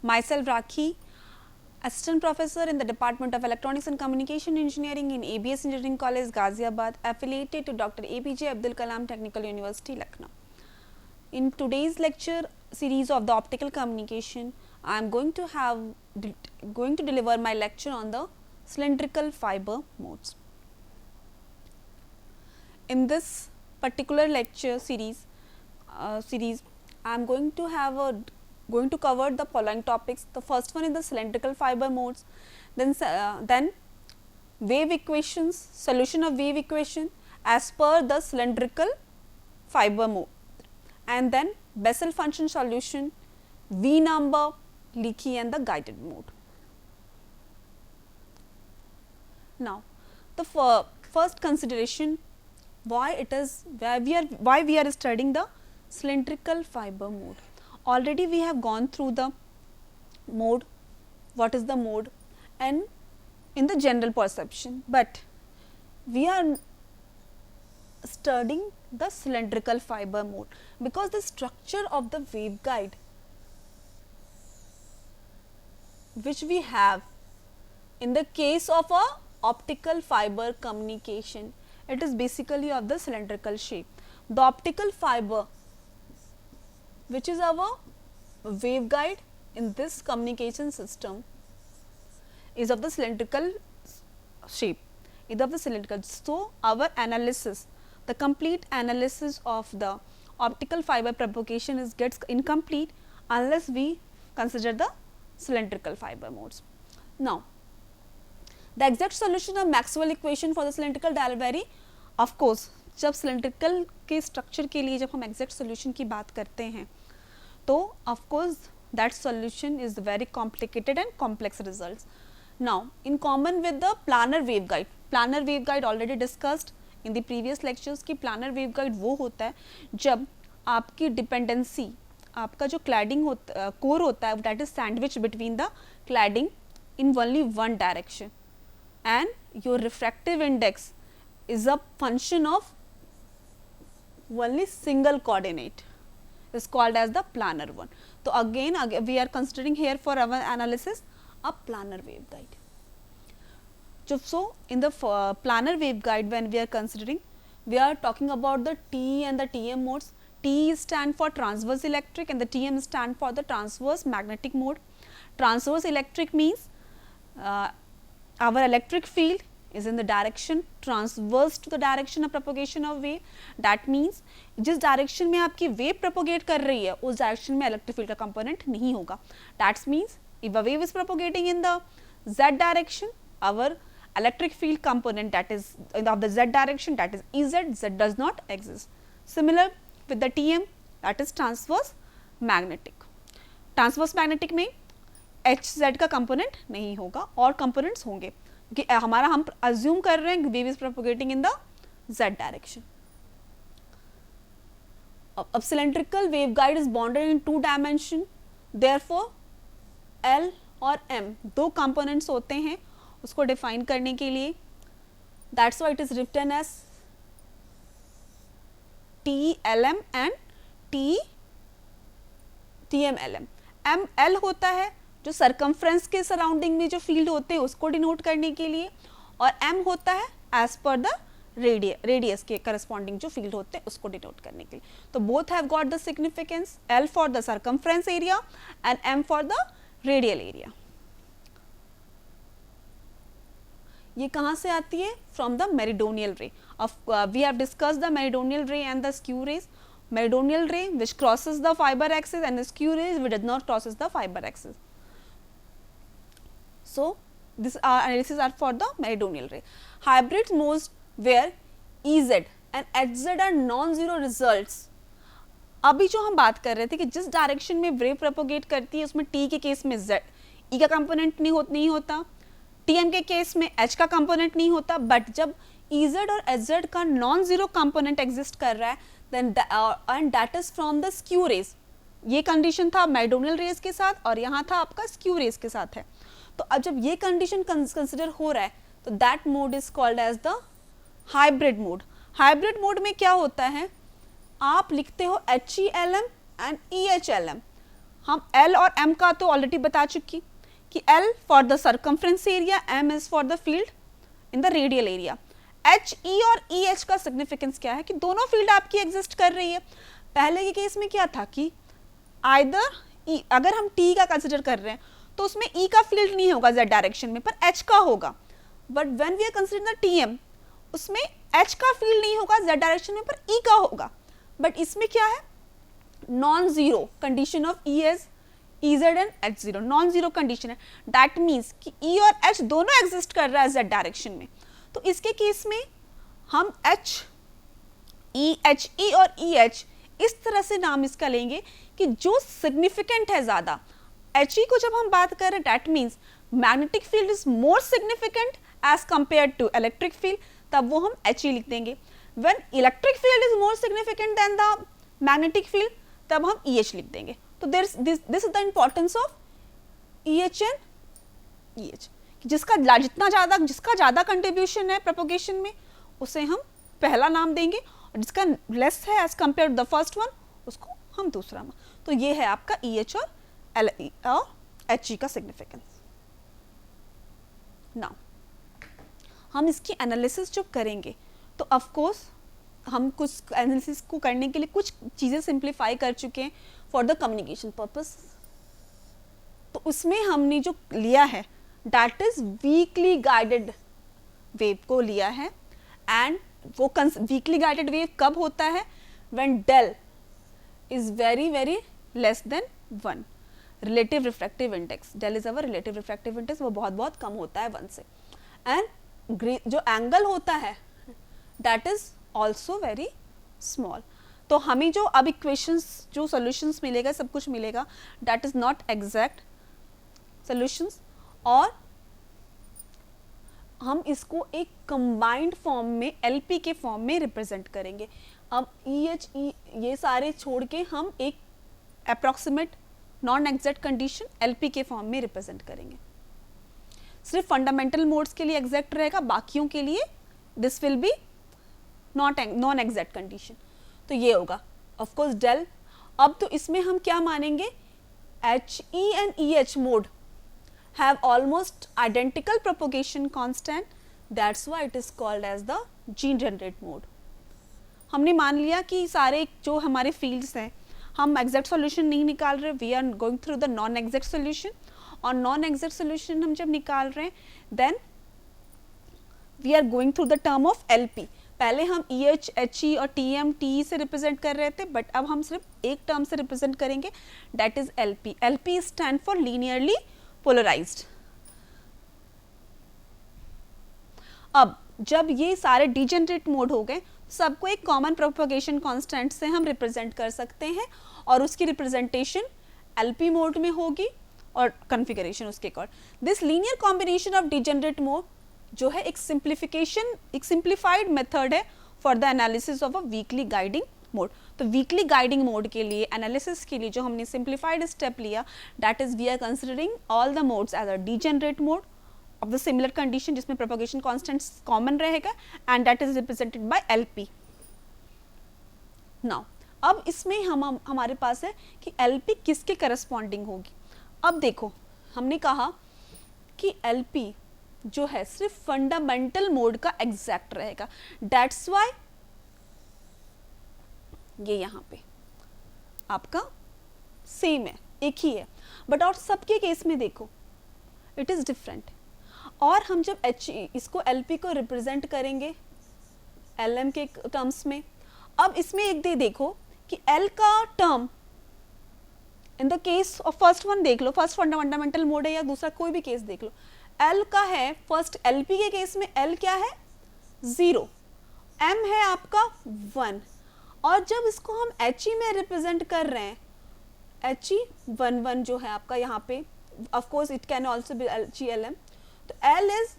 Myself Rakhi, Assistant Professor in the Department of Electronics and Communication Engineering in ABS Engineering College, Ghaziabad, affiliated to Dr. APJ Abdul Kalam Technical University, Lucknow. In today's lecture series of the optical communication, I am going to deliver my lecture on the cylindrical fiber modes. In this particular lecture series, I am going to cover the following topics. The first one is the cylindrical fiber modes, then wave equations, solution of wave equation as per the cylindrical fiber mode, and then Bessel function solution, V number, leaky and the guided mode. Now, the first consideration, why we are studying the cylindrical fiber mode. Already we have gone through the mode, what is the mode, and in the general perception, but we are studying the cylindrical fiber mode because the structure of the waveguide which we have in the case of a optical fiber communication, it is basically of the cylindrical shape. The optical fiber which is our waveguide in this communication system is of the cylindrical shape, So, our analysis, the complete analysis of the optical fiber propagation gets incomplete unless we consider the cylindrical fiber modes. Now, the exact solution of Maxwell equation for the cylindrical delivery, of course, जब cylindrical के structure के लिए जब हम exact solution की बात करते हैं, तो of course that solution is very complicated and complex results. Now, in common with the planar waveguide already discussed in the previous lectures कि planar waveguide वो होता है जब आपकी dependency, आपका जो cladding core होता है, that is sandwich between the cladding in only one direction, and your refractive index is a function of only single coordinate, is called as the planar one. So, again we are considering here for our analysis a planar waveguide. So, in the planar waveguide, when we are considering, we are talking about the TE and the TM modes. TE stand for transverse electric and the TM stand for the transverse magnetic mode. Transverse electric means our electric field is in the direction transverse to the direction of propagation of wave. That means जिस direction में आपकी wave propagate कर रही है, उस direction में electric field का component नहीं होगा. That means if a wave is propagating in the z direction, our electric field component that is of the z direction, that is Ez, z does not exist. Similar with the TM, that is transverse magnetic. Transverse magnetic में Hz का component नहीं होगा और components होंगे कि हमारा हम assume कर रहे हैं wave is propagating in the z direction. A cylindrical waveguide is bonded in 2 dimension, therefore L और M दो components होते हैं उसको define करने के लिए. That's why it is written as TLM and TMLM. ML होता है जो circumference के surrounding में जो field होते हैं उसको denote करने के लिए, और M होता है as per the radius के corresponding जो field होते हैं उसको denote करने के लिए. तो both have got the significance, L for the circumference area and M for the radial area. ये कहाँ से आती है? From the meridional ray. We have discussed the meridional ray and the skew rays. Meridional ray which crosses the fiber axis and the skew rays which does not crosses the fiber axis. So, this analysis are for the meridional ray. Hybrid modes where Ez and Hz are non-zero results. अभी जो हम बात कर रहे थे कि जिस direction में वेव प्रोपोगेट करती है उसमें T के केस में Z, E का कंपोनेंट नहीं होता, TM के केस में H का कंपोनेंट नहीं होता, बट जब Ez और Hz का नॉन जीरो कंपोनेंट एग्जिस्ट कर रहा है then and that is from the skew rays. ये कंडीशन था मेरिडियनल रेज के साथ और यहाँ था आपका स्क्यू रेज के साथ है. तो अब जब ये कंडीशन कंसिडर हो रहा है तो that mode is called as the hybrid mode. Hybrid mode में क्या होता है, आप लिखते हो HELM एंड EHLM. हम L और M का तो ऑलरेडी बता चुकी कि L for the circumference area, M is for the field in the radial area. H E और E H का सिग्निफिकेंस क्या है कि दोनों फील्ड आपकी एग्जिस्ट कर रही है। पहले के केस में क्या था कि आइदर E, अगर हम T का कंसिडर कर रहे हैं तो उसमें E का फील्ड नहीं होगा Z डायरेक्शन में, पर H का होगा। But when we are considering the TM, उसमें H का फील्ड नहीं होगा Z डायरेक्शन में, पर E का होगा। बट इसमें क्या है, non zero condition of E as EZ and H0 non zero condition है। दैट मीन्स कि E और H दोनों एग्जिस्ट कर रहा है Z डायरेक्शन में। तो इसके केस में हम HE और EH इस तरह से नाम इसका लेंगे कि जो सिग्निफिकेंट है ज्यादा। HE को जब हम बात कर रहे हैं, that means magnetic field is more significant as compare to electric field, तब वो हम HE लिख देंगे। When electric field is more significant than the magnetic field, तब हम EH लिख देंगे। तो this is the importance of EH and EH, जिसका ज्यादा कंट्रीब्यूशन है प्रोपोगेशन में, उसे हम पहला नाम देंगे, और जिसका लेस है as compare to the first one, उसको हम दूसरा नाम। तो ये है आपका EH और HE का सिग्निफिकेंस। नाउ हम इसकी एनालिसिस जब करेंगे तो ऑफ कोर्स हम कुछ एनालिसिस को करने के लिए कुछ चीज़ें सिंप्लीफाई कर चुके हैं फॉर द कम्युनिकेशन पर्पस। तो उसमें हमने जो लिया है that is weekly guided wave को लिया है। एंड वो वीकली गाइडेड वेव कब होता है, when del is very very less than 1। Relative refractive index, del is our relative refractive index, वो बहुत बहुत कम होता है 1 से। एंड जो एंगल होता है that is also very small. तो हमें जो अब इक्वेशंस, जो सॉल्यूशंस मिलेगा, सब कुछ मिलेगा, that is not exact solutions, और हम इसको एक कंबाइंड फॉर्म में LP के फॉर्म में रिप्रेजेंट करेंगे। अब EH ये सारे छोड़ के हम एक approximate non exact condition LP के फॉर्म में रिप्रेजेंट करेंगे। सिर्फ फंडामेंटल मोड्स के लिए एग्जैक्ट रहेगा, बाकियों के लिए this will be non exact condition. तो ये होगा ऑफ कोर्स डेल। अब तो इसमें हम क्या मानेंगे, HE and EH mode have almost identical propagation constant, that's why it is called as the G-generate mode। हमने मान लिया कि सारे जो हमारे fields हैं, हम exact solution नहीं निकाल रहे, we are going through the non-exact solution, और non-exact solution हम जब निकाल रहे हैं then we are going through the term of LP। पहले हम EH, HE और TM, TE से रिप्रेजेंट कर रहे थे, बट अब हम सिर्फ एक टर्म से रिप्रेजेंट करेंगे, that is LP। LP stand for linearly polarised. अब जब ये सारे डिजेनरेट मोड हो गए, सबको एक कॉमन प्रोपगेशन कांस्टेंट से हम रिप्रेजेंट कर सकते हैं, और उसकी रिप्रेजेंटेशन LP मोड में होगी और कॉन्फ़िगरेशन उसके according. This linear combination of degenerate mode जो है एक सिंप्लीफाइड मेथड है for the analysis of a weakly guiding mode. तो वीकली गाइडिंग मोड के लिए, एनालिसिस के लिए जो हमने सिंप्लीफाइड स्टेप लिया, that is we are considering all the modes as a degenerate mode of the similar condition, जिसमें प्रोपगेशन कांस्टेंट कॉमन रहेगा, and that is represented by LP। Now अब इसमें हमारे पास है कि LP किसके करस्पॉन्डिंग होगी। अब देखो, हमने कहा कि LP जो है सिर्फ फंडामेंटल मोड का एग्जैक्ट रहेगा, दैट्स व्हाई ये यहाँ पे आपका सेम है, एक ही है। बट और सबके केस में देखो इट इज डिफरेंट। और हम जब इसको LP को रिप्रेजेंट करेंगे LM के टर्म्स में, अब इसमें एक देखो कि L का term in the case of first one देख लो, फर्स्ट फंडामेंटल मोड है या दूसरा कोई भी केस देख लो, L का है फर्स्ट LP के केस में L क्या है 0, M है आपका 1, और जब इसको हम HE में रिप्रेजेंट कर रहे हैं, HE 1 जो है आपका यहाँ पे, of course it can also be GLM, तो L इज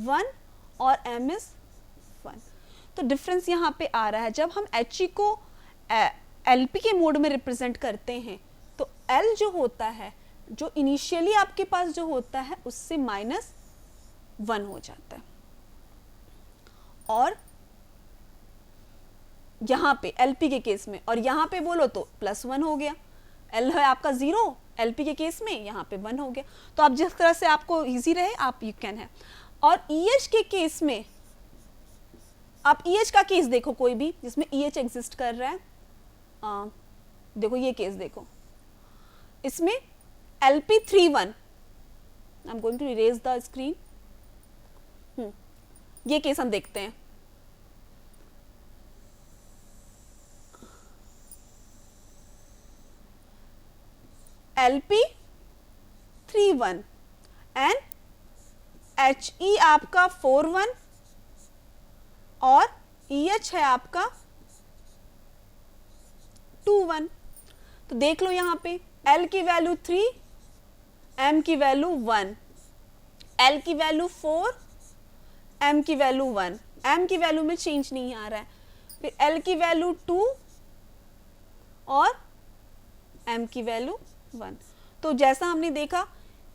1 और M इज 1। तो डिफरेंस यहाँ पे आ रहा है। जब हम HE को LP के मोड में रिप्रेजेंट करते हैं तो L जो होता है, जो इनिशियली आपके पास जो होता है, उससे -1 हो जाता है, और यहाँ पे LP के केस में, और यहाँ पे बोलो तो +1 हो गया। L है आपका 0, LP के केस में यहाँ पे 1 हो गया। तो आप जिस तरह से आपको इजी रहे आप यू कैन है। और EH के केस में आप EH का केस देखो कोई भी जिसमें EH एग्जिस्ट कर रहा है, देखो ये केस देखो, इसमें LP31, I am going to erase the screen, ये केस हम देखते हैं। LP31 एंड HE आपका 41 और EH है आपका 21। तो देख लो यहाँ पे L की वैल्यू 3, M की वैल्यू 1, L की वैल्यू 4, M की वैल्यू 1, M की वैल्यू में चेंज नहीं आ रहा है। फिर L की वैल्यू 2 और M की वैल्यू 1। तो जैसा हमने देखा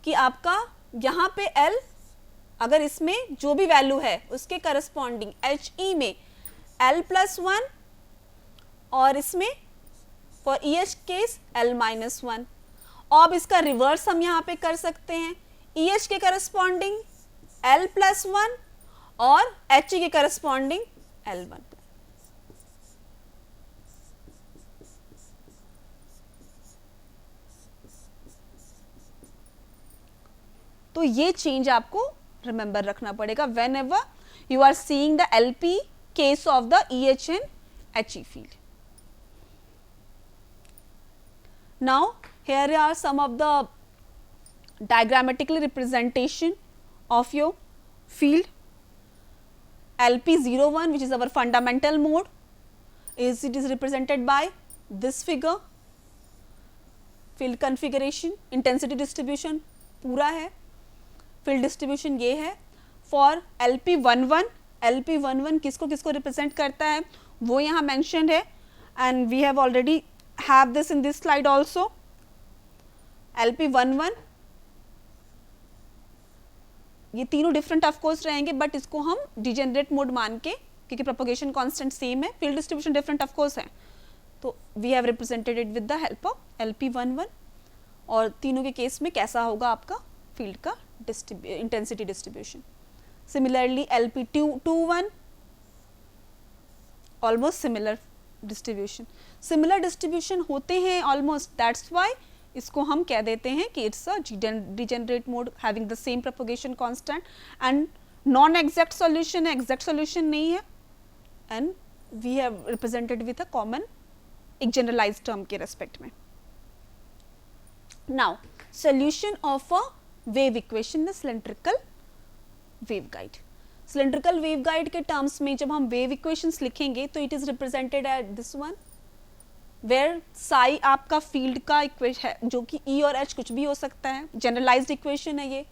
कि आपका यहाँ पे L अगर इसमें जो भी वैल्यू है उसके करस्पॉन्डिंग HE में L+1 और इसमें फॉर EH केस L-1। अब इसका रिवर्स हम यहाँ पे कर सकते हैं, EH के करस्पॉन्डिंग L+1 और HE के करस्पॉन्डिंग L1। तो ये चेंज आपको रिमेंबर रखना पड़ेगा whenever you are seeing the LP case of the EH and HE field. Now here are some of the diagrammatical representation of your field. LP01, which is our fundamental mode, it is represented by this figure. Field configuration, intensity distribution पूरा है, field distribution ये है. For LP11, LP11 किसको किसको represent करता है वो यहाँ mentioned है, and we have already have this in this slide also. LP11 ये तीनों डिफरेंट ऑफ कोर्स रहेंगे, बट इसको हम डिजेनरेट मोड मान के, क्योंकि प्रोपगेशन कांस्टेंट सेम है, field distribution different of course है, तो we have represented it with the help of LP11. और तीनों के केस में कैसा होगा आपका फील्ड का intensity distribution. Similarly LP21 almost similar distribution, similar distribution होते हैं ऑलमोस्ट, दैट्स वाई इसको हम कह देते हैं कि it's a degenerate mode having the same propagation constant and non exact solution है, एग्जैक्ट सॉल्यूशन नहीं है, and we have represented with a common एक जनरलाइज्ड टर्म के रेस्पेक्ट में. Now solution of a wave equation the cylindrical waveguide. Cylindrical waveguide के terms में जब हम वेव इक्वेशंस लिखेंगे तो it is represented at this one, where psi आपका फील्ड का इक्वेशन है जो कि E और H कुछ भी हो सकता है, जनरलाइज्ड इक्वेशन है ये.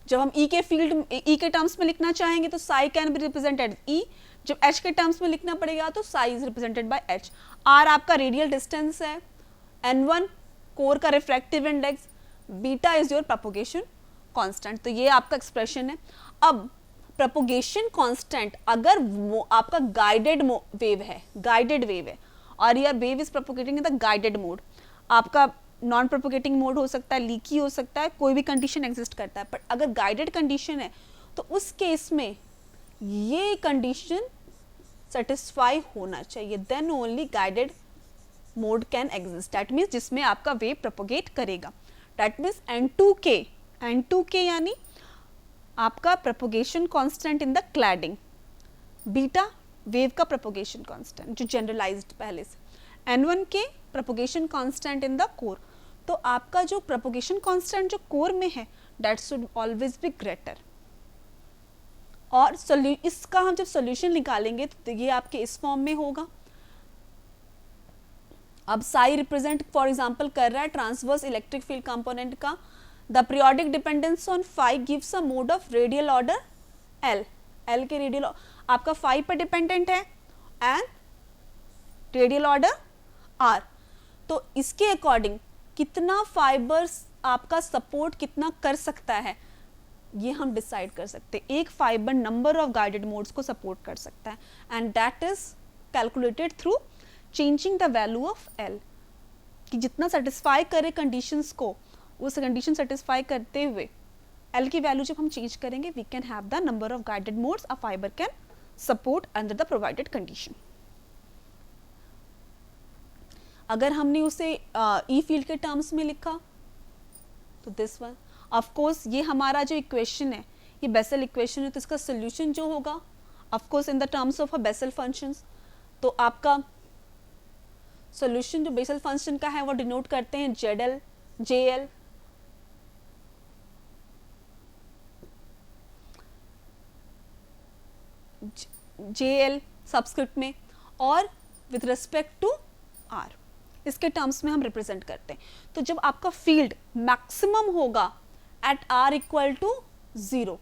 जब हम E के फील्ड E के टर्म्स में लिखना चाहेंगे तो Sai can be represented E, जब H के टर्म्स में लिखना पड़ेगा तो Sai is represented bye H. R आपका रेडियल डिस्टेंस है, N1 कोर का refractive index, beta is your propagation constant. तो ये आपका एक्सप्रेशन है. अब प्रोपगेशन कांस्टेंट अगर वो आपका गाइडेड वेव है, गाइडेड वेव है और your wave is propagating in the guided mode, आपका नॉन प्रोपगेटिंग मोड हो सकता है, लीकी हो सकता है, कोई भी कंडीशन एग्जिस्ट करता है, बट अगर गाइडेड कंडीशन है तो उस केस में ये कंडीशन सेटिस्फाई होना चाहिए, then only guided mode can exist. That means जिसमें आपका वेव प्रोपगेट करेगा. दैट मीन्स N2K यानी आपका propagation constant in the cladding, beta wave का प्रोपगेशन कांस्टेंट जो जनरलाइज्ड पहले से, N1K propagation constant in the core. तो आपका जो प्रोपगेशन कांस्टेंट जो कोर में है that should always be greater. और इसका हम जब सॉल्यूशन निकालेंगे तो ये आपके इस फॉर्म में होगा. अब साई रिप्रेजेंट फॉर एग्जांपल कर रहा है ट्रांसवर्स इलेक्ट्रिक फील्ड कंपोनेंट का. The periodic dependence on phi gives a mode of radial order L के रेडियल आपका फाई पर डिपेंडेंट है एंड रेडियल ऑर्डर R. तो इसके अकॉर्डिंग कितना फाइबर्स आपका सपोर्ट कितना कर सकता है ये हम डिसाइड कर सकते हैं। एक fibre number of guided modes को सपोर्ट कर सकता है and that is calculated through changing the value of L, कि जितना सेटिस्फाई करे कंडीशंस को, उस कंडीशन सेटिस्फाई करते हुए एल की वैल्यू जब हम चेंज करेंगे, we can have the number of guided modes a fiber can support under the provided condition. अगर हमने उसे ई फील्ड के टर्म्स में लिखा तो दिस वन, ऑफ कोर्स ये हमारा जो इक्वेशन है ये बेसल इक्वेशन है, तो इसका सोल्यूशन जो होगा of course in the terms of a Bessel functions, तो आपका सोल्यूशन जो बेसल फंक्शन का है वो डिनोट करते हैं जेड जेएल, जेएल सबस्क्रिप्ट में, और विथ रिस्पेक्ट टू आर, इसके टर्म्स में हम रिप्रेजेंट करते हैं। तो जब आपका फील्ड मैक्सिमम होगा at R equal to 0,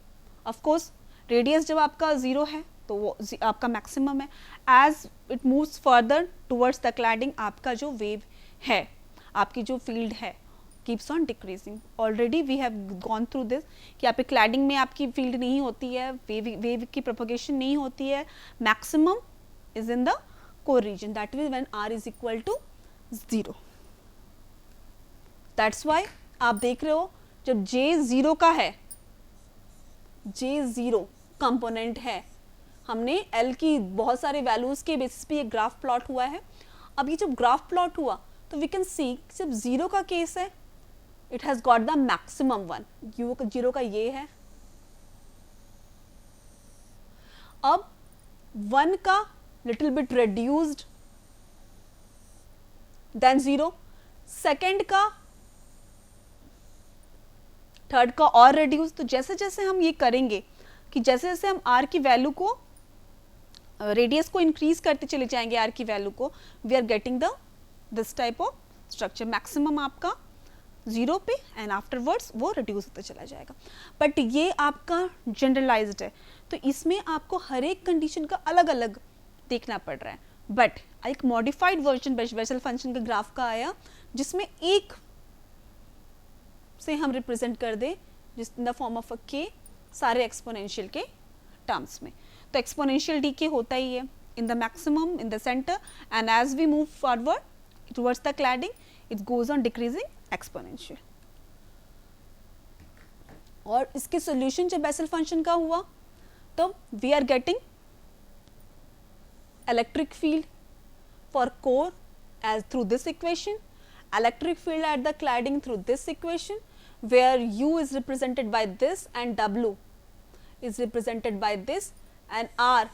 of course radius जब आपका 0 है तो वो आपका मैक्सिमम है। As it moves further towards the cladding, आपका जो वेव है, आपकी जो फील्ड है, keeps on decreasing. Already we have gone through this कि आपकी क्लैडिंग में आपकी फील्ड नहीं होती है, वेव की प्रोपोगेशन नहीं होती है, maximum is in the core region, that is when R is equal to 0। That's why आप देख रहे हो जब J 0 का है, J 0 कंपोनेंट है, हमने L की बहुत सारे वैल्यूज के बेसिस पे ये ग्राफ प्लॉट हुआ है। अब ये जब ग्राफ प्लॉट हुआ तो वी कैन सी जब 0 का केस है, it has got the maximum 1, U 0 का ये है। अब 1 का little bit reduced then 0, second का, थर्ड का और रिड्यूस। तो जैसे जैसे हम ये करेंगे कि जैसे जैसे हम आर की वैल्यू को, रेडियस को इंक्रीज करते चले जाएंगे आर की वैल्यू को, we are getting the this type of structure. Maximum आपका 0 पे एंड आफ्टरवर्ड्स वो रिड्यूस होता चला जाएगा। बट ये आपका जनरलाइज्ड है, तो इसमें आपको हर एक कंडीशन का अलग अलग देखना पड़ रहा है। बट एक मॉडिफाइड वर्जन बेसल फंक्शन का ग्राफ का आया जिसमें एक से हम रिप्रेजेंट कर दे जिस in the form of a के सारे एक्सपोनेंशियल के टर्म्स में। तो एक्सपोनेंशियल डीके होता ही है in the maximum in the center, and as we move forward towards the cladding it goes on decreasing exponential. और इसके सोल्यूशन जब बेसल फंक्शन का हुआ तो we are getting electric field for core as through this equation, electric field at the cladding through this equation, where U is represented by this and W is represented by this and R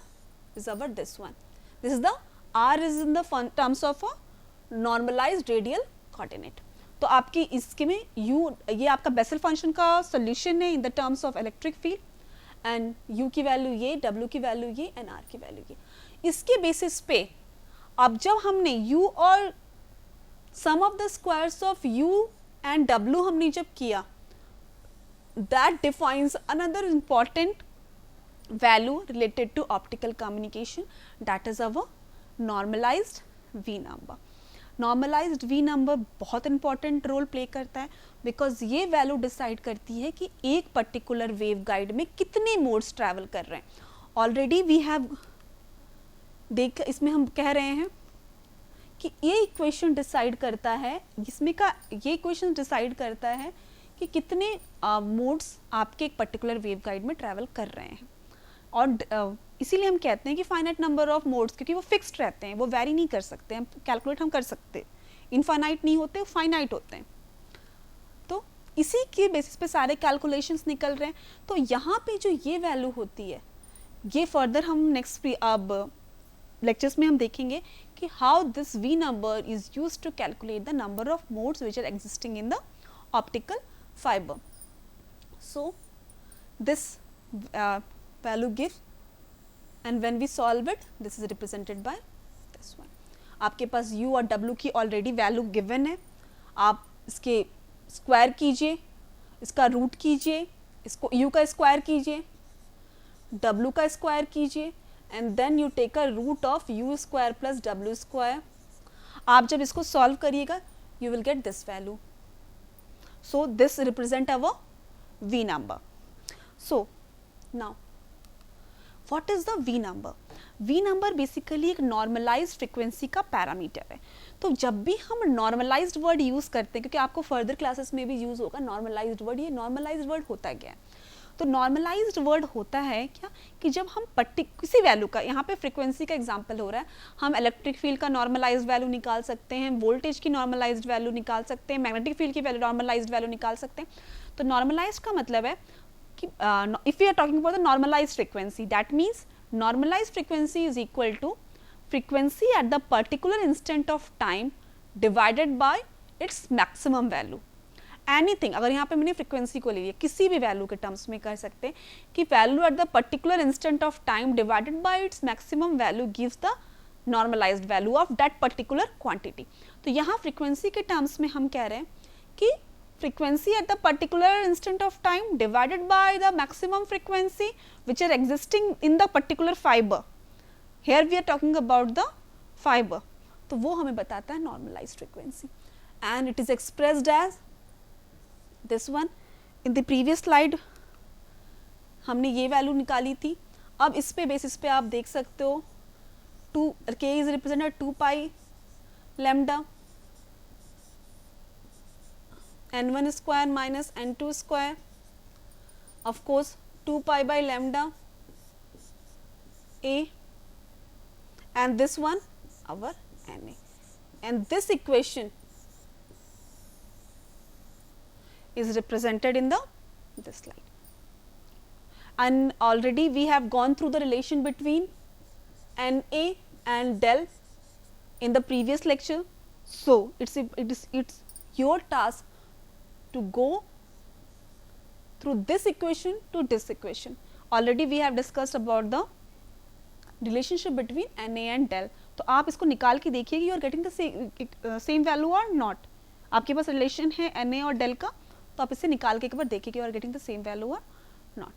is our this one. This is the R is in the terms of a normalized radial coordinate. तो आपकी इसके में U, ये आपका basal function का solution है in the terms of electric field, and U की value ये, W की वैल्यू ये एंड R की वैल्यू ये। इसके बेसिस पे अब जब हमने U और sum of the squares of U and W हमने जब किया, that defines another important value related to optical communication, that is our normalised V number. Normalised V number बहुत इंपॉर्टेंट रोल प्ले करता है बिकॉज ये value decide करती है कि एक पर्टिकुलर वेव गाइड में कितने मोड्स ट्रैवल कर रहे हैं। ऑलरेडी वी हैव देख, इसमें हम कह रहे हैं कि ये इक्वेशन डिसाइड करता है, इसमें का ये इक्वेशन डिसाइड करता है कि कितने मोड्स आपके एक पर्टिकुलर वेव गाइड में ट्रैवल कर रहे हैं। और इसीलिए हम कहते हैं कि फाइनाइट नंबर ऑफ मोड्स, क्योंकि वो फिक्स्ड रहते हैं, वो वेरी नहीं कर सकते, हम कैलकुलेट हम कर सकते, इनफाइनाइट नहीं होते, फाइनाइट होते हैं। तो इसी के बेसिस पे सारे कैलकुलेशंस निकल रहे हैं। तो यहाँ पे जो ये वैल्यू होती है, ये फर्दर हम नेक्स्ट अब लेक्चर्स में हम देखेंगे कि how this V number is used to calculate the number of modes which are existing in the optical fiber. So this value give, and when we solve it this is represented by this one. आपके पास U और W की already value given है, आप इसके square कीजिए, इसका root कीजिए, इसको U का स्क्वायर कीजिए, W का स्क्वायर कीजिए, and then you take a root of U square plus W square. आप जब इसको सॉल्व करिएगा you will get this value. So this represent our V number. So now what is the V number? V number basically एक normalized frequency का parameter है। तो जब भी हम नॉर्मलाइज्ड वर्ड यूज करते हैं, क्योंकि आपको फर्दर क्लासेस में भी यूज होगा नॉर्मलाइज्ड वर्ड, ये नॉर्मलाइज्ड वर्ड होता क्या है? तो नॉर्मलाइज्ड वर्ड होता है क्या कि जब हम किसी वैल्यू का, यहाँ पे फ्रीक्वेंसी का एग्जांपल हो रहा है, हम इलेक्ट्रिक फील्ड का नॉर्मलाइज्ड वैल्यू निकाल सकते हैं, वोल्टेज की नॉर्मलाइज्ड वैल्यू निकाल सकते हैं, मैग्नेटिक फील्ड की वैल्यू नॉर्मलाइज्ड वैल्यू निकाल सकते हैं। तो नॉर्मलाइज्ड का मतलब है कि if we are talking about the normalized frequency, that means normalized frequency is equal to frequency at the particular instant of time divided by its maximum value. Anything, अगर यहाँ पे मैंने फ्रीक्वेंसी को ले लिया, किसी भी वैल्यू के टर्म्स में कर सकते हैं कि value at the particular instant of time divided by its maximum value gives the normalized value of that particular quantity. तो यहाँ फ्रीक्वेंसी के टर्म्स में हम कह रहे हैं कि frequency at the particular instant of time divided by the maximum frequency which are existing in the particular fiber. Here we are talking about the fiber. तो वो हमें बताता है normalized frequency and it is expressed as this one. In the previous slide हमने ये value निकाली थी। अब इस पे बेसिस पे आप देख सकते हो k is represented 2 pi lambda n1 square minus n2 square, of course 2 pi by lambda a, and this one our na, and this equation is represented in this slide. And already we have gone through the relation between na and del in the previous lecture. So it's your task to go through this equation to this equation. Already we have discussed about the relationship between Na and del. तो आप इसको निकाल के देखिए कि you are getting the same value or not. आपके पास relation है Na और del का, तो आप इसे निकाल के एक बार देखिए कि you are getting the same value or not.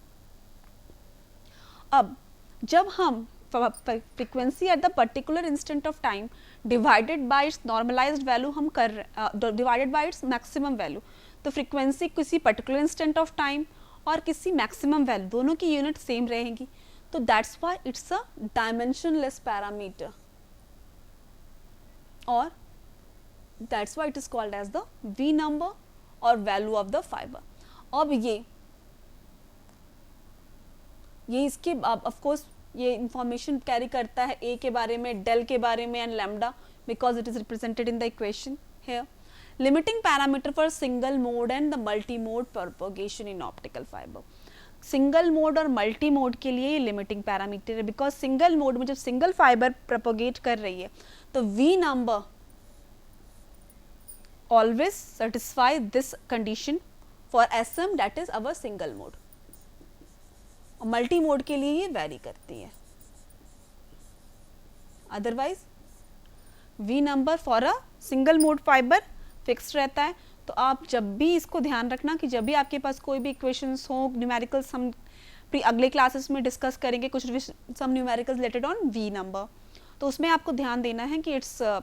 अब जब हम frequency at the particular instant of time divided by its normalized value हम कर divided by its maximum value, तो फ्रीक्वेंसी किसी पर्टिकुलर इंस्टेंट ऑफ टाइम और किसी मैक्सिमम वैल्यू दोनों की यूनिट सेम रहेंगी। तो that's why it's a dimensionless parameter और that's why it is called as the V number और वैल्यू ऑफ द फाइबर। अब ये इसके ऑफ कोर्स ये इंफॉर्मेशन कैरी करता है ए के बारे में, डेल के बारे में and lambda, because it is represented in the equation here. Limiting parameter for single mode and the multi mode propagation in optical fiber. Single mode और मल्टी मोड के लिए ये लिमिटिंग पैरामीटर है, बिकॉज सिंगल मोड में जब single fiber propagate कर रही है तो V number always satisfy this condition for SM that is our single mode. और मल्टी मोड के लिए ये वेरी करती है, otherwise V number for a single mode fiber fix रहता है। तो आप जब भी इसको ध्यान रखना कि जब भी आपके पास कोई भी इक्वेशंस हो, न्यूमेरिकल्स हम अगले क्लासेस में डिस्कस करेंगे, कुछ some numericals related on V number, तो उसमें आपको ध्यान देना है कि इसका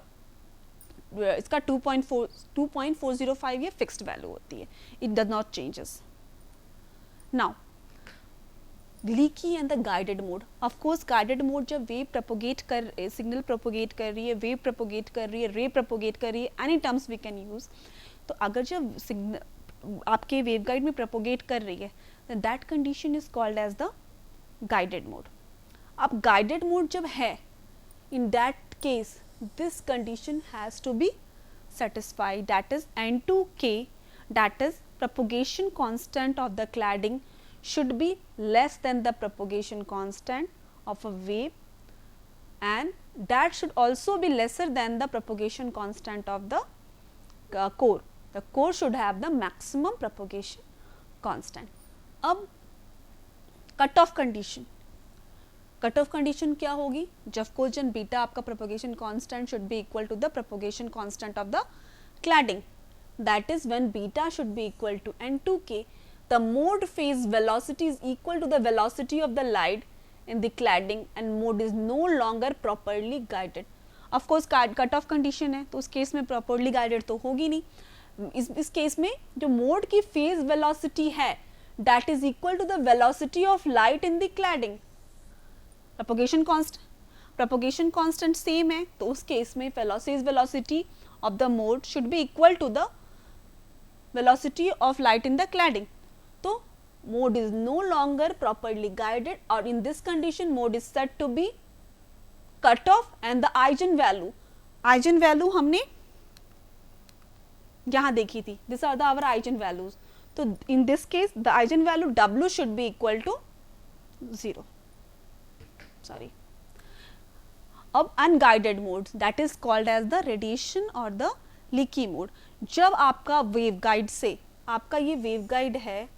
2.405 ये फिक्स्ड वैल्यू होती है, it does not changes. Now leaky and the guided mode. Of course guided mode जब वेव प्रोपोगेट कर सिग्नल प्रोपोगेट कर रही है, वेव प्रोपोगेट कर रही है, रे प्रोपोगेट कर रही है, any terms we can use. तो अगर जब सिग्नल आपके वेवगाइड में प्रोपोगेट कर रही है, that condition is called as the guided mode. अब गाइडेड मोड जब है, in that case this condition has to be satisfied, that is N2K, that is propagation constant of the cladding should be less than the propagation constant of a wave, and that should also be lesser than the propagation constant of the core. The core should have the maximum propagation constant. अब cut off condition, cut off condition क्या होगी? जब cogen beta आपका propagation constant should be equal to the propagation constant of the cladding, that is when beta should be equal to N2K, the mode phase velocity is equal to the velocity of the light in the cladding and mode is no longer properly guided. Of course cut off condition है तो उस case में properly guided तो होगी नहीं। इस case में जो मोड की फेज वेलोसिटी है that is equal to the velocity of light in the cladding. Propagation constant same है, तो उस केस में velocity of the mode should be equal to the velocity of light in the cladding. तो mode is no longer properly guided, or in this condition mode is said to be cut off, and the eigenvalue हमने यहाँ देखी थी, these are the our eigenvalues. तो in this case the eigenvalue W should be equal to 0. Sorry. अब unguided modes, that is called as the radiation or the leaky mode. जब आपका waveguide से, आपका ये waveguide है,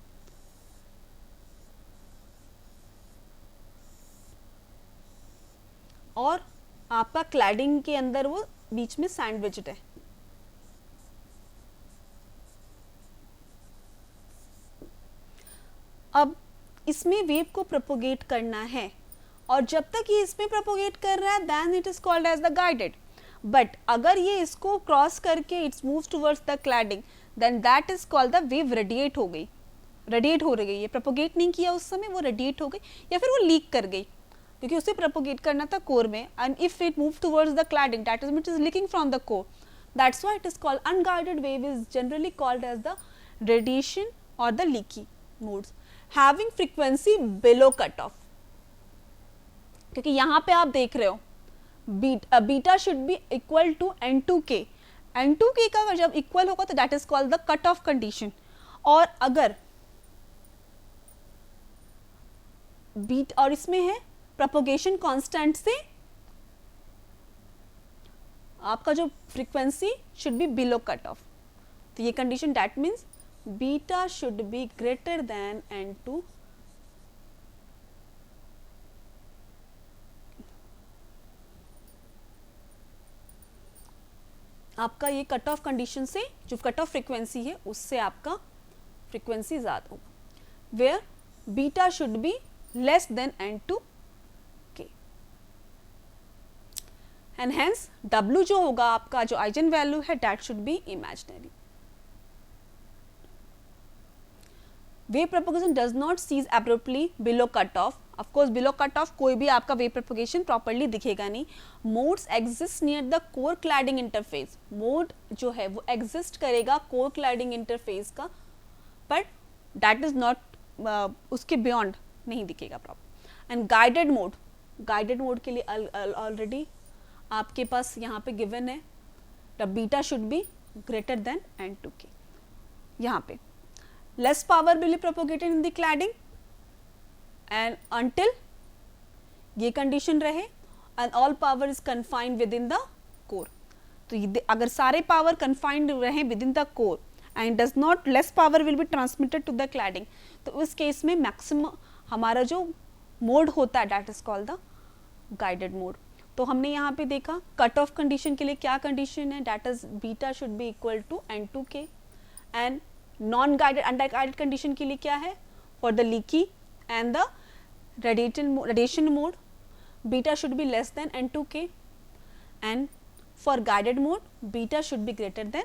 और आपका क्लैडिंग के अंदर वो बीच में सैंडविच्ड है, अब इसमें वेव को प्रोपोगेट करना है, और जब तक ये इसमें प्रोपोगेट कर रहा है then it is called as the guided. But अगर ये इसको क्रॉस करके it's moves towards the cladding, then that is called the wave radiate हो गई, रेडिएट हो रही है, ये प्रोपोगेट नहीं किया उस समय, वो रेडिएट हो गई या फिर वो लीक कर गई, क्योंकि उसे प्रोपोगेट करना था कोर में, and if it move towards the cladding that is it is leaking from the core. That's why it is called unguided wave is generally called as the radiation or the leaky modes having frequency below cut off. क्योंकि यहाँ पे आप देख रहे हो beta should be equal to N2K. N2K का जब equal होगा तो that is called the cut off condition. और अगर बीट और इसमें है प्रोपोगेशन कांस्टेंट से आपका जो frequency should be below cut of, तो ये condition that means beta should be greater then N2. आपका ये कट ऑफ कंडीशन से जो कट ऑफ फ्रीक्वेंसी है उससे आपका फ्रीक्वेंसी ज़्यादा होगा, where beta should be less than N2K, and hence W जो होगा आपका जो आइजन वैल्यू है that should be imaginary. Wave propagation does not cease abruptly below cut off. Of course below cut off कोई भी आपका वेव प्रोपोगेशन प्रॉपरली दिखेगा नहीं. Modes exist near the core cladding interface. Mode जो है वो एग्जिस्ट करेगा कोर क्लैडिंग इंटरफेस का, बट दैट इज नॉट उसके बियॉन्ड नहीं दिखेगा प्रॉपर. एंड गाइडेड मोड के लिए ऑलरेडी आपके पास यहाँ पे गिवन है the beta should be greater than N2K. यहाँ पे less power will be propagated in the cladding and until ये condition रहे and all power is confined within the core. तो अगर सारे power confined रहे within the core and does not less power will be transmitted to the cladding, तो उस case में maximum हमारा जो mode होता है that is called the guided mode. तो हमने यहाँ पे देखा कट ऑफ कंडीशन के लिए क्या कंडीशन है, that is beta should be equal to N2K, and non guided under guided condition के लिए क्या है, for the leaky and the radiation mode beta should be less than N2K, and for guided mode beta should be greater than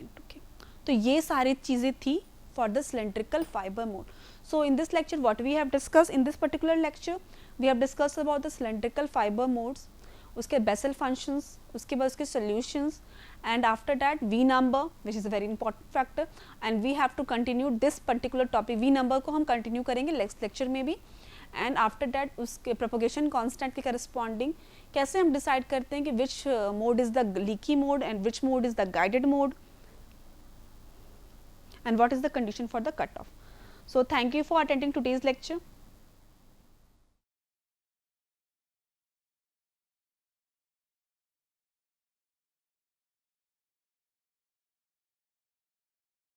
N2K. तो ये सारी चीज़ें थी for the cylindrical fiber mode. So in this lecture what we have discussed, in this particular lecture we have discussed about the cylindrical fiber modes, उसके Bessel functions, उसके बाद उसके solutions, and after that V number which is a very important factor, and we have to continue this particular topic. V number को हम continue करेंगे next lecture में भी, and after that उसके propagation constant के corresponding कैसे हम decide करते हैं कि which mode is the leaky mode and which mode is the guided mode, and what is the condition for the cutoff. So thank you for attending today's lecture.